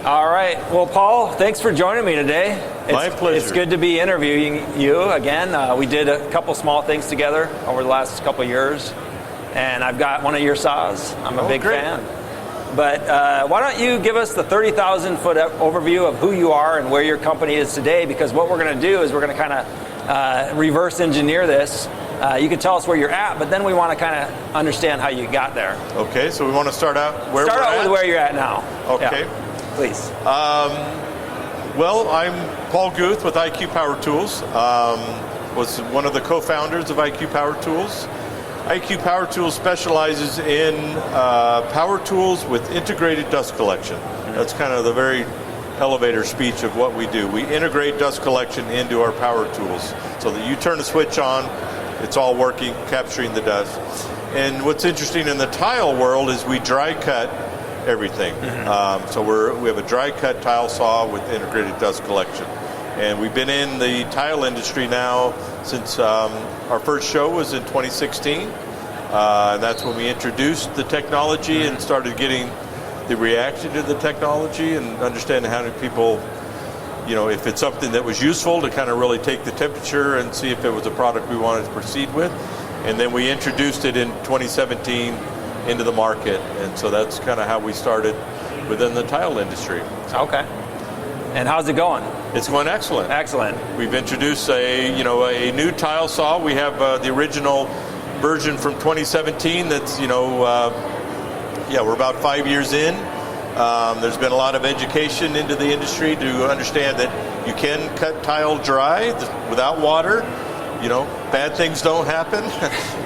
All right. Well, Paul, thanks for joining me today. My pleasure. It's good to be interviewing you again. We did a couple small things together over the last couple years, and I've got one of your saws. I'm a big fan. But why don't you give us the 30,000-foot overview of who you are and where your company is today, because what we're going to do is we're going to kind of reverse engineer this. You can tell us where you're at, but then we want to kind of understand how you got there. Okay, so we want to start out where we're at? Start out with where you're at now. Okay. Yeah. Please. Well, I'm Paul Guth with IQ Power Tools. Was one of the co-founders of IQ Power Tools. IQ Power Tools specializes in power tools with integrated dust collection. That's kind of the very elevator speech of what we do. We integrate dust collection into our power tools so that you turn the switch on, it's all working, capturing the dust. And what's interesting in the tile world is we dry cut everything. So we have a dry cut tile saw with integrated dust collection. And we've been in the tile industry now since our first show was in 2016. And that's when we introduced the technology and started getting the reaction to the technology and understanding how do people, you know, if it's something that was useful to kind of really take the temperature and see if it was a product we wanted to proceed with. And then we introduced it in 2017 into the market, and so that's kind of how we started within the tile industry. Okay. And how's it going? It's going excellent. Excellent. We've introduced a new tile saw. We have the original version from 2017. That's we're about 5 years in. There's been a lot of education into the industry to understand that you can cut tile dry without water. You know, bad things don't happen.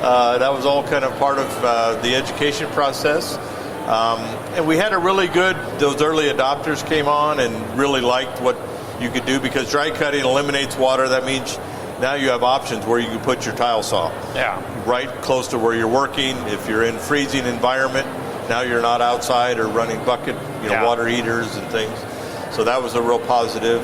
That was all kind of part of the education process. And we had those early adopters came on and really liked what you could do, because dry cutting eliminates water. That means now you have options where you can put your tile saw. Yeah. Right close to where you're working. If you're in freezing environment, now you're not outside or running bucket, water heaters and things. So that was a real positive.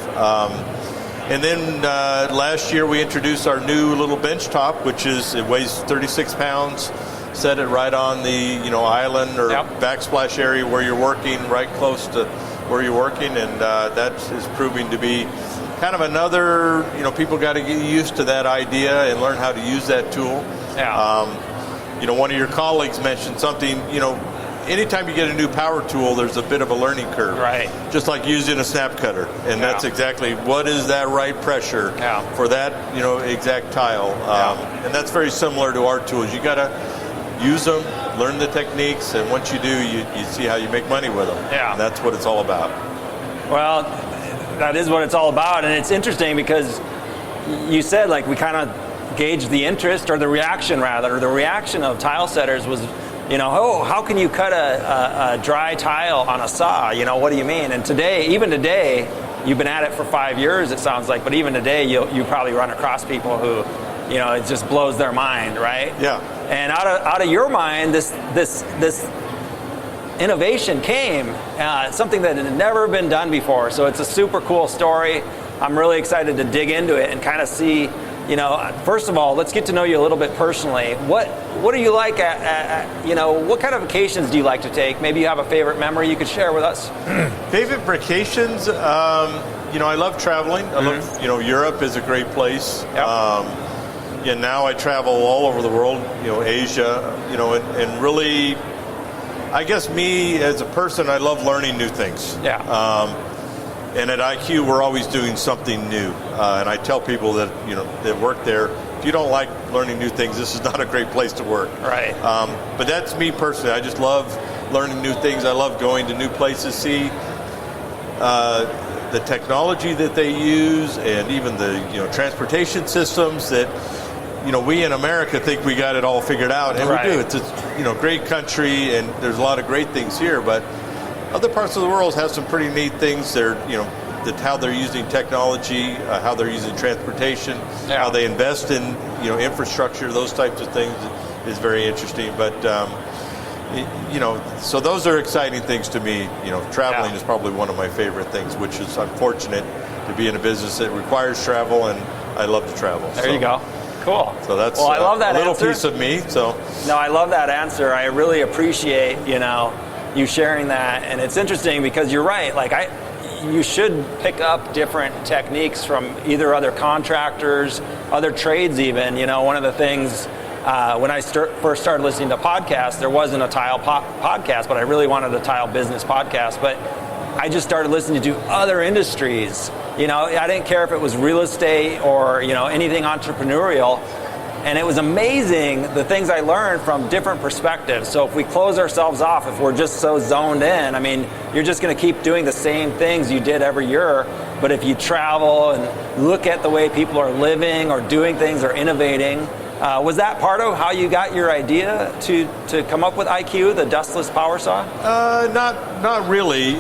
And then last year we introduced our new little bench top, it weighs 36 pounds. Set it right on the island or backsplash area where you're working, right close to where you're working, and that is proving to be kind of another. People got to get used to that idea and learn how to use that tool. Yeah. One of your colleagues mentioned something. Anytime you get a new power tool, there's a bit of a learning curve. Right. Just like using a snap cutter. And that's exactly what is that right pressure for that, exact tile. And that's very similar to our tools. You got to use them, learn the techniques, and once you do, you see how you make money with them. Yeah. And that's what it's all about. Well, that is what it's all about. And it's interesting because you said, we kind of gauged the interest, or the reaction rather. The reaction of tile setters was, how can you cut a dry tile on a saw? What do you mean? And even today, you've been at it for 5 years, it sounds like, but even today, you probably run across people who, it just blows their mind, right? Yeah. And out of your mind, this innovation came, something that had never been done before. So it's a super cool story. I'm really excited to dig into it and kind of see. First of all, let's get to know you a little bit personally. What do you like what kind of vacations do you like to take? Maybe you have a favorite memory you could share with us. Favorite vacations? I love traveling. I love, Europe is a great place. Yep. Now I travel all over the world, Asia, and really, I guess me as a person, I love learning new things. Yeah. And at IQ, we're always doing something new. And I tell people that, that work there, if you don't like learning new things, this is not a great place to work. Right. But that's me personally. I just love learning new things. I love going to new places, see the technology that they use, and even the, transportation systems that, we in America think we got it all figured out. And we do. It's a, great country, and there's a lot of great things here, but other parts of the world have some pretty neat things. They're, how they're using technology, how they're using transportation, how they invest in, infrastructure, those types of things is very interesting. But, so those are exciting things to me. Traveling is probably one of my favorite things, which is I'm fortunate to be in a business that requires travel, and I love to travel. There you go. Cool. So that's I love that a little answer. piece of me. So no, I love that answer. I really appreciate, you sharing that. And it's interesting because you're right. Like you should pick up different techniques from either other contractors, other trades even. You know, one of the things when I first started listening to podcasts, there wasn't a tile podcast, but I really wanted a tile business podcast. But I just started listening to other industries. You know, I didn't care if it was real estate or, you know, anything entrepreneurial. And it was amazing the things I learned from different perspectives. So if we close ourselves off, if we're just so zoned in, I mean, you're just going to keep doing the same things you did every year. But if you travel and look at the way people are living or doing things or innovating, was that part of how you got your idea to come up with IQ, the dustless power saw? Not really.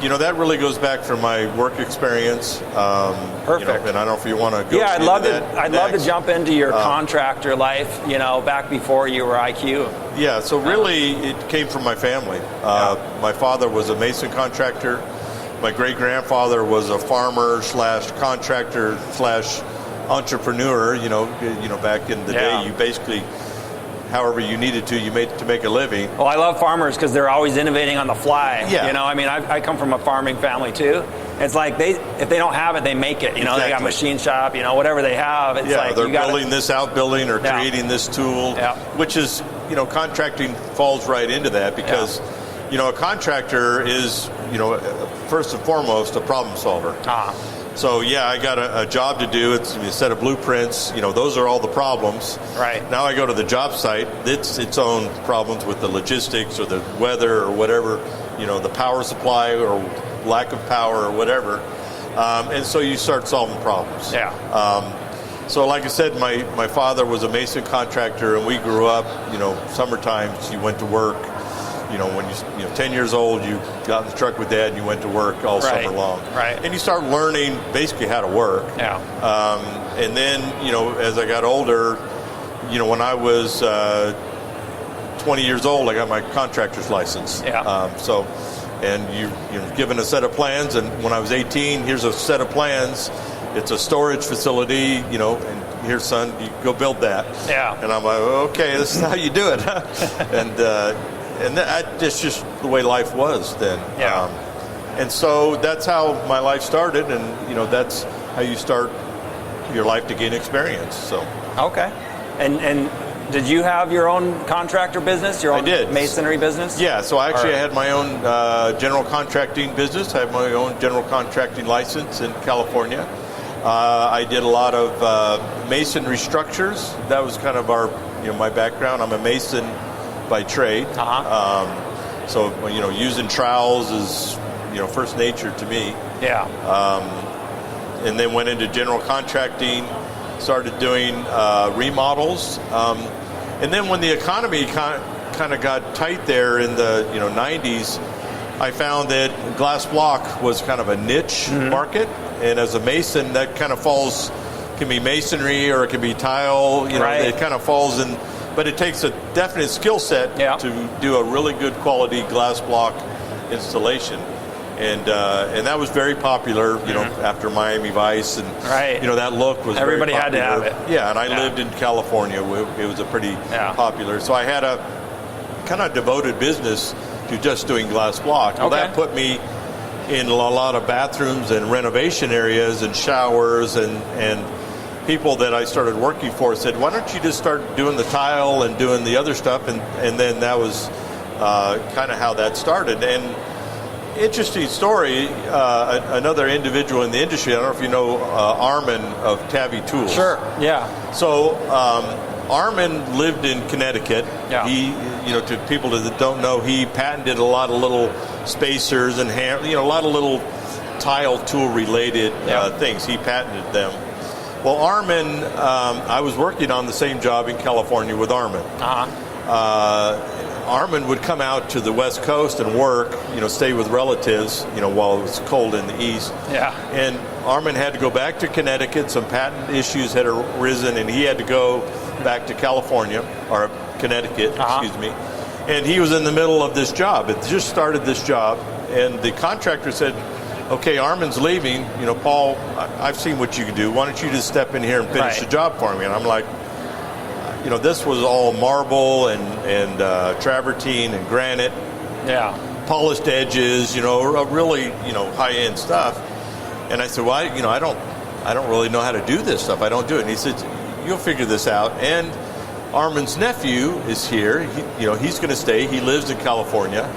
You know, that really goes back from my work experience. Perfect. You know, and I don't know if you want to go. Yeah, I'd love to next. jump into your contractor life. You know, back before you were IQ. Yeah. So really, it came from my family. My father was a mason contractor. My great grandfather was a farmer / contractor / entrepreneur. You know, back in the day, you basically, however you needed to, you made to make a living. Well, I love farmers because they're always innovating on the fly. Yeah. You know, I mean, I come from a farming family too. It's like if they don't have it, they make it. You know, They got machine shop. You know, whatever they have. It's like they're building this outbuilding or creating this tool, which is, you know, contracting falls right into that because, you know, a contractor is, you know, first and foremost a problem solver. So I got a job to do. It's a set of blueprints. You know, those are all the problems. Right. Now I go to the job site. It's its own problems with the logistics or the weather or whatever. You know, the power supply or lack of power or whatever. And so you start solving problems. Yeah. So like I said, my father was a mason contractor, and we grew up. You know, summer times you went to work. You know, when you 10 years old, you got in the truck with Dad and you went to work all summer long. Right. And you start learning basically how to work. Yeah. And then, you know, as I got older, you know, when I was 20 years old, I got my contractor's license. Yeah. And you're given a set of plans, and when I was 18, here's a set of plans. It's a storage facility, you know, and here, son, you go build that. Yeah. And I'm like, okay, this is how you do it. And that's just the way life was then. Yeah. And so that's how my life started, and, you know, that's how you start your life to gain experience. So. Okay. And did you have your own contractor business, your own masonry business? Yeah, so I had my own general contracting business. I have my own general contracting license in California. I did a lot of masonry structures. That was kind of my background. I'm a mason by trade. So, you know, using trowels is, you know, first nature to me. Yeah. And then went into general contracting, started doing remodels. And then when the economy kind of got tight there in the 90s, I found that glass block was kind of a niche market. And as a mason, that kind of can be masonry or it can be tile. You know, it kind of falls in. But it takes a definite skill set to do a really good quality glass block installation, and that was very popular. You know, after Miami Vice, and you know, that look was everybody very had to have it. Yeah, and I lived in California. It was a pretty popular. So I had a kind of devoted business to just doing glass block. Well, that put me in a lot of bathrooms and renovation areas and showers and people that I started working for said, why don't you just start doing the tile and doing the other stuff? And then that was kind of how that started. And interesting story, another individual in the industry, I don't know if you know Armin of Tabby Tools. Sure, yeah. So Armin lived in Connecticut. Yeah. He, you know, to people that don't know, he patented a lot of little spacers and a lot of little tile tool related things. He patented them. Well, Armin, I was working on the same job in California with Armin. Armin would come out to the West Coast and work, you know, stay with relatives, you know, while it was cold in the East. Yeah. And Armin had to go back to Connecticut. Some patent issues had arisen, and he had to go back to California, or Connecticut, excuse me. And he was in the middle of this job. It just started this job, and the contractor said, okay, Armin's leaving. You know, Paul, I've seen what you can do. Why don't you just step in here and finish the job for me? And I'm like, you know, this was all marble and travertine and granite. polished edges, really, high-end stuff. And I said, well, I don't really know how to do this stuff. I don't do it. And he said, you'll figure this out. And Armin's nephew is here. He's going to stay. He lives in California.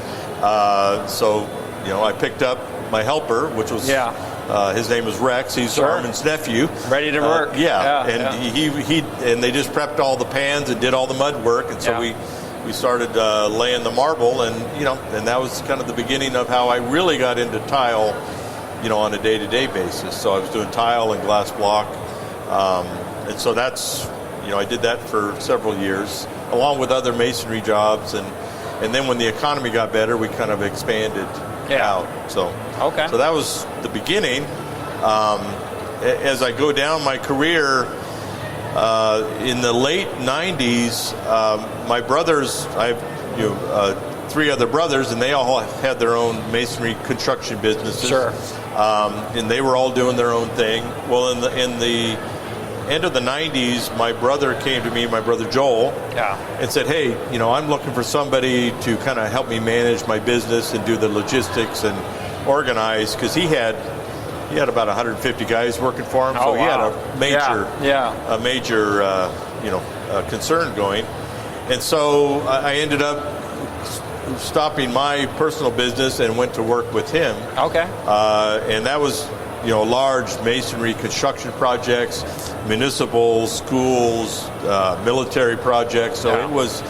So I picked up my helper, which was his name is Rex. He's Armin's nephew. Ready to work. And they just prepped all the pans and did all the mud work, and so we started laying the marble, and and that was kind of the beginning of how I really got into tile, on a day-to-day basis. So I was doing tile and glass block, and so that's I did that for several years, along with other masonry jobs, and then when the economy got better, we kind of expanded out. So that was the beginning. As I go down my career, in the late 90s, my brothers, I have 3 other brothers, and they all had their own masonry construction businesses. And they were all doing their own thing. Well, in the end of the 90s, my brother came to me, my brother Joel, and said, hey, I'm looking for somebody to kind of help me manage my business and do the logistics and organize, because he had about 150 guys working for him, so he had a major concern going. And so I ended up stopping my personal business and went to work with him. And that was large masonry construction projects, municipal, schools, military projects. So it was,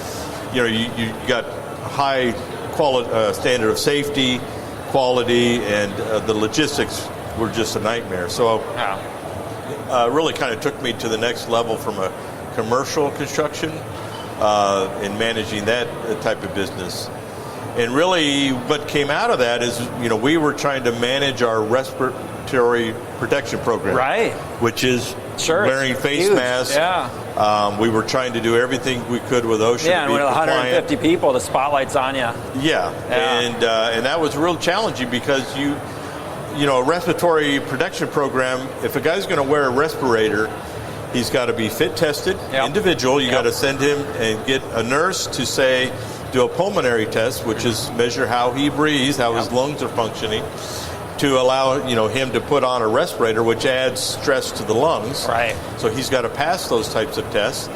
you got high quality standard of safety, quality, and the logistics were just a nightmare. So really kind of took me to the next level from a commercial construction in managing that type of business. And really what came out of that is, we were trying to manage our respiratory protection program, which is wearing face masks. We were trying to do everything we could with OSHA. And with 150 people, the spotlight's on you. And that was real challenging, because a respiratory protection program, if a guy's going to wear a respirator, he's got to be fit tested, individual. You got to send him and get a nurse to do a pulmonary test, which is measure how he breathes, how his lungs are functioning, to allow him to put on a respirator, which adds stress to the lungs. So he's got to pass those types of tests.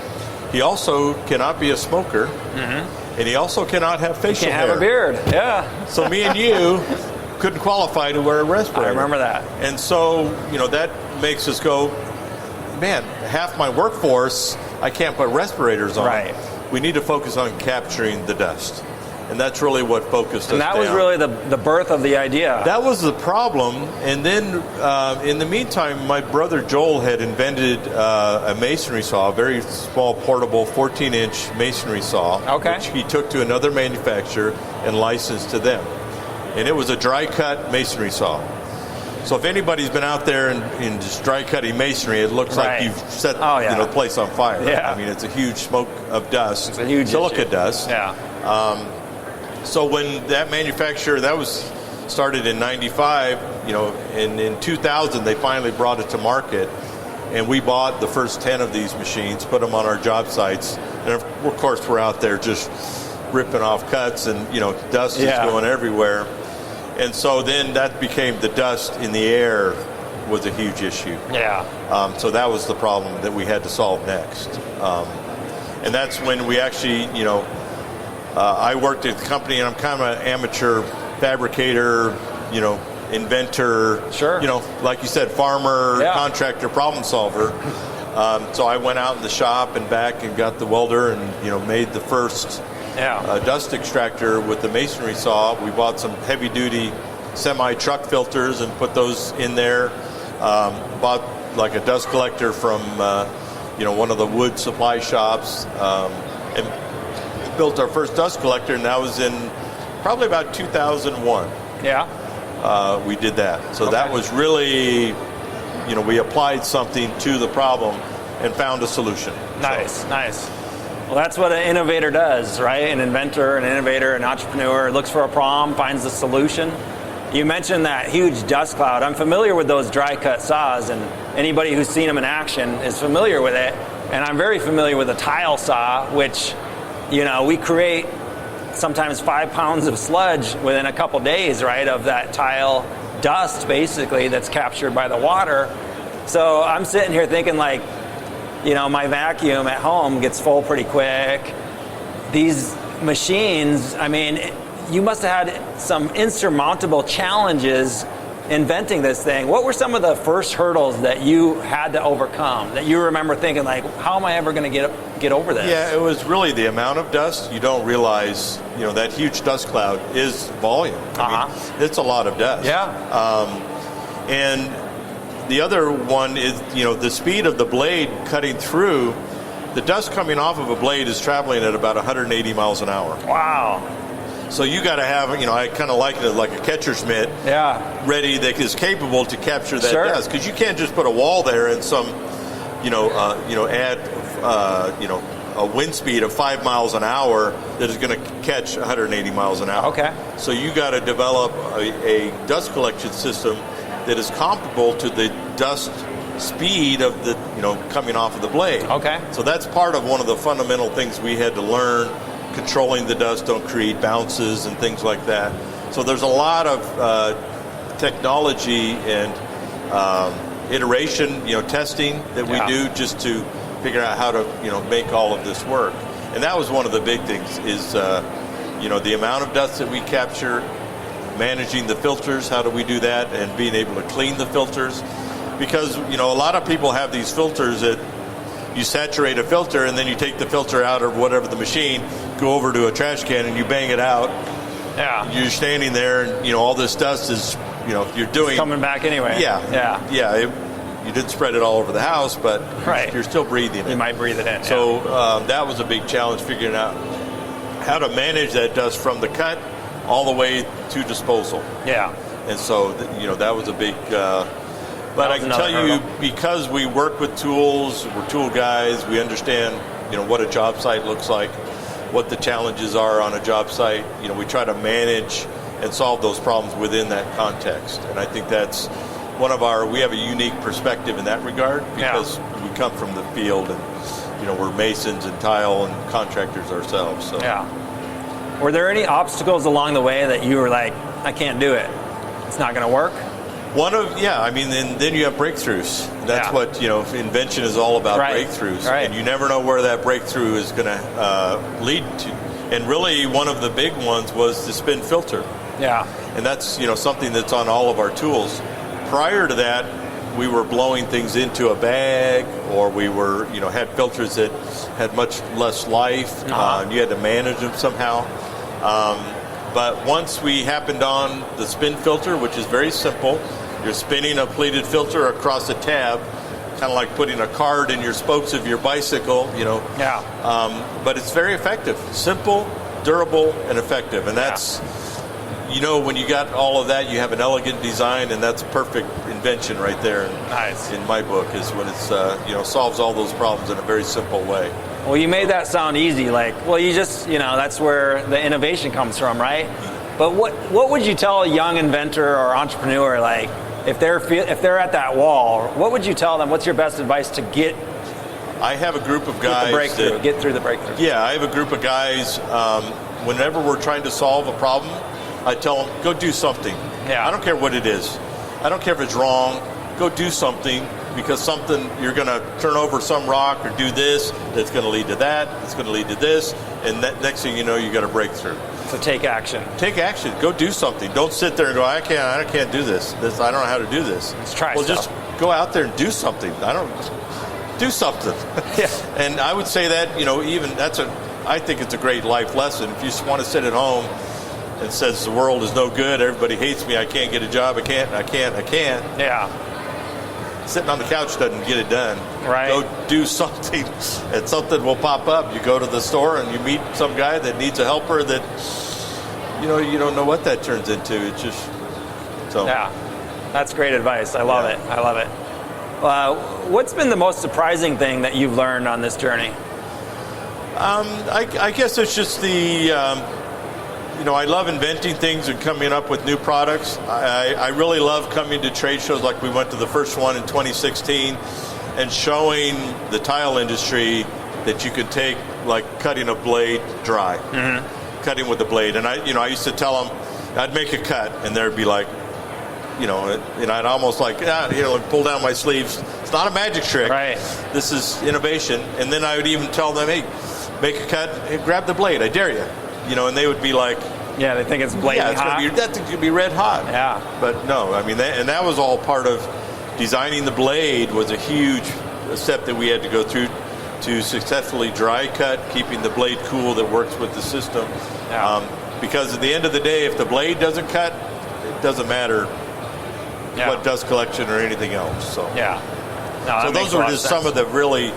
He also cannot be a smoker, and he also cannot have facial hair. Can't have a beard. So me and you couldn't qualify to wear a respirator. I remember that. And so that makes us go, man, half my workforce I can't put respirators on. We need to focus on capturing the dust. And that's really what focused us. And that was really the birth of the idea. That was the problem. And then in the meantime, my brother Joel had invented a masonry saw, a very small, portable 14-inch masonry saw, which he took to another manufacturer and licensed to them. And it was a dry cut masonry saw. So if anybody's been out there in just dry cutting masonry, it looks like you've set the place on fire. I mean, it's a huge smoke of dust. It's a huge silica issue. Dust. So when that manufacturer, that was started in 95, and in 2000 they finally brought it to market, and we bought the first 10 of these machines, put them on our job sites, and of course we're out there just ripping off cuts, and dust is going everywhere. And so then that became the dust in the air was a huge issue. So that was the problem that we had to solve next. And that's when we actually, I worked at the company, and I'm kind of an amateur fabricator, inventor, like you said, farmer, contractor, problem solver. So I went out in the shop and back and got the welder and, made the first dust extractor with the masonry saw. We bought some heavy-duty semi-truck filters and put those in there. Bought like a dust collector from, one of the wood supply shops, and built our first dust collector, and that was in probably about 2001. We did that. So that was really, we applied something to the problem and found a solution. Nice. Well, that's what an innovator does, right? An inventor, an innovator, an entrepreneur looks for a problem, finds the solution. You mentioned that huge dust cloud. I'm familiar with those dry cut saws, and anybody who's seen them in action is familiar with it. And I'm very familiar with a tile saw, which, we create sometimes 5 pounds of sludge within a couple days, right, of that tile dust, basically, that's captured by the water. So I'm sitting here thinking, like, you know, my vacuum at home gets full pretty quick. These machines, I mean, you must have had some insurmountable challenges inventing this thing. What were some of the first hurdles that you had to overcome, that you remember thinking, like, how am I ever going to get over this? Yeah, it was really the amount of dust. You don't realize, you know, that huge dust cloud is volume. I mean, it's a lot of dust. Yeah. And the other one is, you know, the speed of the blade cutting through. The dust coming off of a blade is traveling at about 180 miles an hour. Wow. So you got to have, you know, I kind of liken it like a catcher's mitt, ready, that is capable to capture that dust, because you can't just put a wall there and some, add, a wind speed of 5 miles an hour that is going to catch 180 miles an hour. Okay. So you got to develop a dust collection system that is comparable to the dust speed of the, you know, coming off of the blade. Okay. So that's part of one of the fundamental things we had to learn. Controlling the dust, don't create bounces and things like that. So there's a lot of technology and iteration, you know, testing that we do just to figure out how to, you know, make all of this work. And that was one of the big things is, the amount of dust that we capture, managing the filters, how do we do that, and being able to clean the filters. Because, you know, a lot of people have these filters that you saturate a filter and then you take the filter out of whatever the machine, go over to a trash can and you bang it out. Yeah. You're standing there and, you know, all this dust is, you know, you're doing... It's coming back anyway. Yeah. You didn't spread it all over the house, but you're still breathing it. You might breathe it in. So that was a big challenge, figuring out how to manage that dust from the cut all the way to disposal. Yeah. And so, you know, that was a big... But I can tell you, because we work with tools, we're tool guys, we understand, you know, what a job site looks like, what the challenges are on a job site. You know, we try to manage and solve those problems within that context. And I think that's we have a unique perspective in that regard, because we come from the field and, you know, we're masons and tile and contractors ourselves. So. Yeah. Were there any obstacles along the way that you were like, I can't do it, it's not going to work? And then you have breakthroughs. That's what, you know, invention is all about, breakthroughs. Right. And you never know where that breakthrough is going to lead to. And really, one of the big ones was the spin filter. Yeah. And that's, you know, something that's on all of our tools. Prior to that, we were blowing things into a bag, or we were, you know, had filters that had much less life. You had to manage them somehow. But once we happened on the spin filter, which is very simple, you're spinning a pleated filter across a tab, kind of like putting a card in your spokes of your bicycle, you know. Yeah. But it's very effective. Simple, durable, and effective. And that's, you know, when you got all of that, you have an elegant design, and that's perfect invention right there. Nice. In my book, is when it's, solves all those problems in a very simple way. Well, you made that sound easy. Like, well, you just, you know, that's where the innovation comes from, right? But what would you tell a young inventor or entrepreneur, like, if they're at that wall, what would you tell them? What's your best advice to get? I have a group of guys get through the breakthrough. Yeah, I have a group of guys. Whenever we're trying to solve a problem, I tell them, go do something. Yeah. I don't care what it is. I don't care if it's wrong. Go do something, because you're going to turn over some rock or do this, that's going to lead to that, it's going to lead to this, and that next thing you know, you got a breakthrough. So take action. Take action. Go do something. Don't sit there and go, I can't do this. I don't know how to do this. Let's try Well, stuff. just go out there and do something. Do something. Yeah. And I would say that, you know, I think it's a great life lesson. If you just want to sit at home and says the world is no good, everybody hates me, I can't get a job, I can't. Yeah. Sitting on the couch doesn't get it done. Right. Go do something, and something will pop up. You go to the store and you meet some guy that needs a helper that, you know, you don't know what that turns into. It's just so. Yeah, that's great advice. I love it. I love it. What's been the most surprising thing that you've learned on this journey? I guess it's just the. I love inventing things and coming up with new products. I really love coming to trade shows like we went to the first one in 2016 and showing the tile industry that you could take, like cutting a blade dry. Mm-hmm. cutting with the blade. And I used to tell them, I'd make a cut, and they'd be like, and I'd almost like, pull down my sleeves. It's not a magic trick. Right. This is innovation. And then I would even tell them, hey, make a cut, hey, grab the blade, I dare you. And they would be like, yeah, they think it's blazing hot. That thing's going to be red hot. Yeah. But no, I mean, and that was all part of designing the blade, was a huge step that we had to go through to successfully dry cut, keeping the blade cool that works with the system. Yeah. Because at the end of the day, if the blade doesn't cut, it doesn't matter what dust collection or anything else. So yeah. No, so those are just some of the really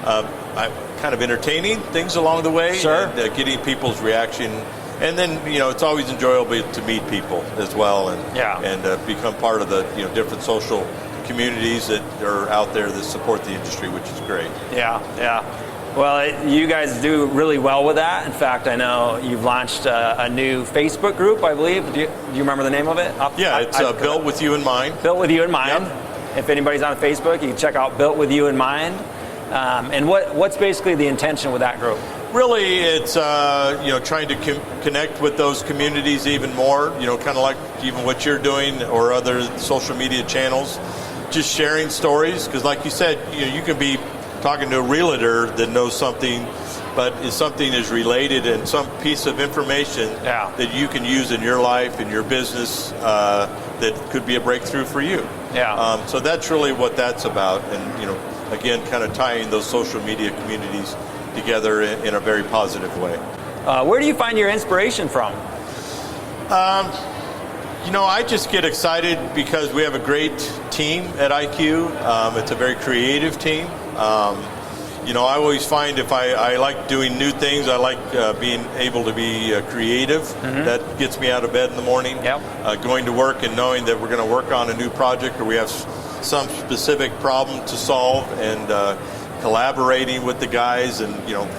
kind of entertaining things along the way. Sure. And getting people's reaction. And then, it's always enjoyable to meet people as well and become part of the different social communities that are out there that support the industry, which is great. Yeah. Well, you guys do really well with that. In fact, I know you've launched a new Facebook group, I believe. Do you remember the name of it? It's Built With You in Mind. Built With You in Mind. Yep. If anybody's on Facebook, you can check out Built With You in Mind. And what's basically the intention with that group? Really, it's trying to connect with those communities even more. Kind of like even what you're doing or other social media channels. Just sharing stories, because like you said, you can be talking to a realtor that knows something, but if something is related and some piece of information that you can use in your life, in your business, that could be a breakthrough for you. Yeah. So that's really what that's about, and again, kind of tying those social media communities together in a very positive way. Where do you find your inspiration from? I just get excited because we have a great team at IQ. It's a very creative team. I always find if I like doing new things, I like being able to be creative. Mm-hmm. That gets me out of bed in the morning. Yep. Going to work and knowing that we're going to work on a new project or we have some specific problem to solve, and collaborating with the guys and,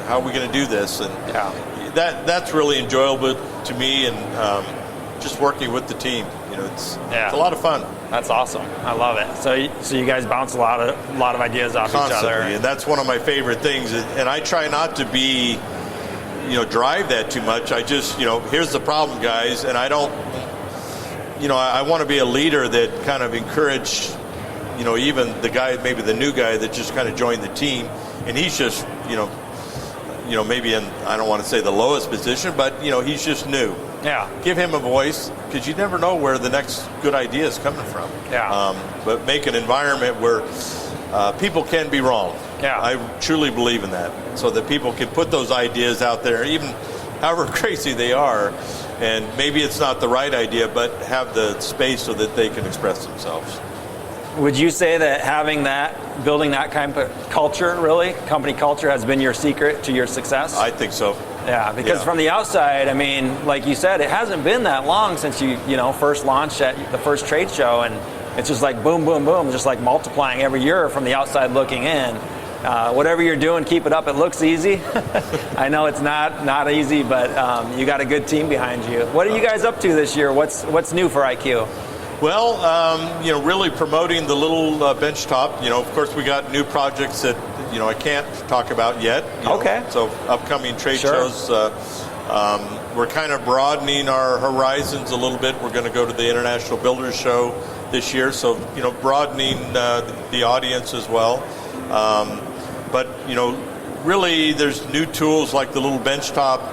how are we going to do this? And that's really enjoyable to me, and just working with the team. It's a lot of fun. That's awesome. I love it. So you guys bounce a lot of ideas off Constantly, each other. And that's one of my favorite things. And I try not to be, drive that too much. I just, here's the problem, guys. And I don't, I want to be a leader that kind of encourage, even the guy, maybe the new guy that just kind of joined the team, and he's just, maybe in, I don't want to say the lowest position, but, he's just new. Yeah. Give him a voice, because you never know where the next good idea is coming from. Yeah. But make an environment where people can be wrong. Yeah. I truly believe in that, so that people can put those ideas out there, even however crazy they are, and maybe it's not the right idea, but have the space so that they can express themselves. Would you say that building that kind of culture, really, company culture, has been your secret to your success? I think so. Yeah, because from the outside, I mean, like you said, it hasn't been that long since you first launched at the first trade show, and it's just like boom, boom, boom, just like multiplying every year from the outside looking in. Whatever you're doing, keep it up. It looks easy. I know it's not easy, but you got a good team behind you. What are you guys up to this year? What's new for IQ? Well, really promoting the little benchtop. Of course, we got new projects that I can't talk about yet. Okay. So upcoming trade shows, we're kind of broadening our horizons a little bit. We're going to go to the International Builders Show this year, so broadening the audience as well. But really, there's new tools like the little benchtop.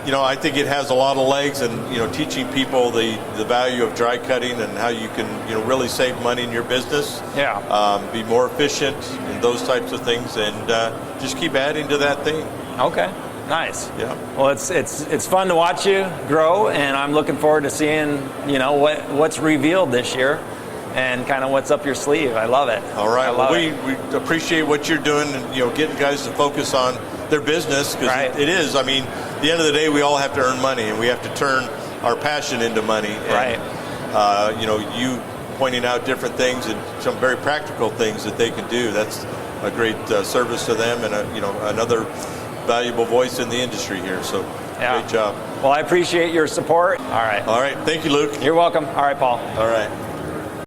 I think it has a lot of legs, and teaching people the value of dry cutting and how you can really save money in your business. Yeah. Be more efficient and those types of things, and just keep adding to that thing. Okay. Nice. Yeah. Well, it's fun to watch you grow, and I'm looking forward to seeing what's revealed this year, and kind of what's up your sleeve. I love it. All right. Well, we appreciate what you're doing, and getting guys to focus on their business, because it is. I mean, at the end of the day, we all have to earn money, and we have to turn our passion into money. And, you pointing out different things and some very practical things that they can do. That's a great service to them, and another valuable voice in the industry here. So great job. Well, I appreciate your support. All right. All right. Thank you, Luke. You're welcome. All right, Paul. All right.